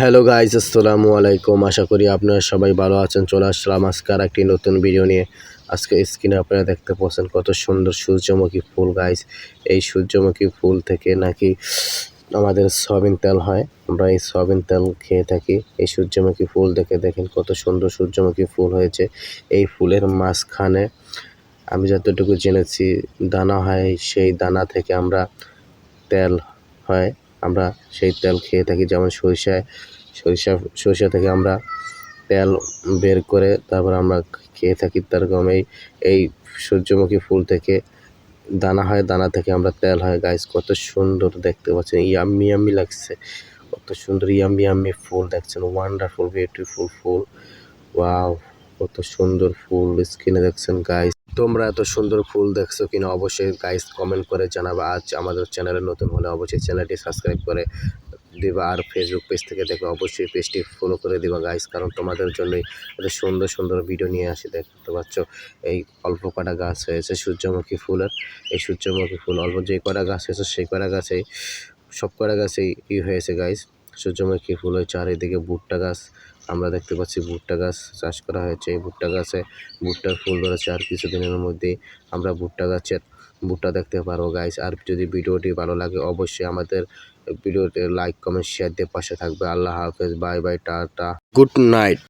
Hello guys, আসসালামু আলাইকুম। আশা করি আপনারা সবাই ভালো আছেন। চলে আসলাম আজকে আর একটি নতুন ভিডিও নিয়ে। আজকে স্ক্রিনে আপনারা দেখতে পাচ্ছেন কত সুন্দর সূর্যমুখী ফুল গাইজ। এই সূর্যমুখী ফুল থেকে নাকি আমাদের সয়াবিন তেল হয়। আমরা এই সয়াবিন তেল খেয়ে থাকি। এই সূর্যমুখী ফুল দেখে দেখেন কত সুন্দর সূর্যমুখী ফুল হয়েছে। এই ফুলের মাঝখানে আমি যতটুকু জেনেছি দানা হয়, সেই দানা থেকে আমরা তেল হয়। আমরা সেই তেল খেয়ে থাকি, যেমন সরিষা থেকে আমরা তেল বের করে তারপর আমরা খেয়ে থাকি। তারকম এই সূর্যমুখী ফুল থেকে দানা হয়, দানা থেকে আমরা তেল হয়। গাইস, কত সুন্দর দেখতে পাচ্ছেন, ইয়াম্মি ইয়াম্মি লাগছে, কত সুন্দর ইয়াম্মি ইয়াম্মি ফুল দেখছেন। ওয়ান্ডারফুল বিউটিফুল ফুল, ওয়াও, কত সুন্দর ফুল স্ক্রিনে দেখছেন গাইস। তোমরা এত সুন্দর ফুল দেখছো কিনা অবশ্যই গাইস কমেন্ট করে জানাবা। আজ আমাদের চ্যানেলে নতুন হলে অবশ্যই চ্যানেলটি সাবস্ক্রাইব করে দিবা, আর ফেসবুক পেজ থেকে দেখো অবশ্যই পেজটি ফলো করে দিবা গাইস, কারণ তোমাদের জন্যই এত সুন্দর সুন্দর ভিডিও নিয়ে আসি। দেখতে পাচ্ছ এই অল্প কটা গাছ হয়েছে সূর্যমুখী ফুলের। এই সূর্যমুখী ফুল অল্প যে কটা গাছ হয়েছে সেই কটা গাছেই, সব কটা গাছেই হয়েছে গাইস। সূর্যমুখী ফুল হয়েছে। আর এদিকে ভুট্টা গাছ আমরা দেখতে পাচ্ছি, ভুট্টা গাছ চাষ করা হয়েছে। এই ভুট্টা গাছে ভুট্টার ফুল ধরেছে, আর কিছুদিনের মধ্যেই আমরা ভুট্টা গাছের ভুট্টা দেখতে পারবো গাইস। আর যদি ভিডিওটি ভালো লাগে অবশ্যই আমাদের ভিডিওতে লাইক কমেন্ট শেয়ার দিয়ে পাশে থাকবে। আল্লাহ হাফেজ, bye bye, tata, good night.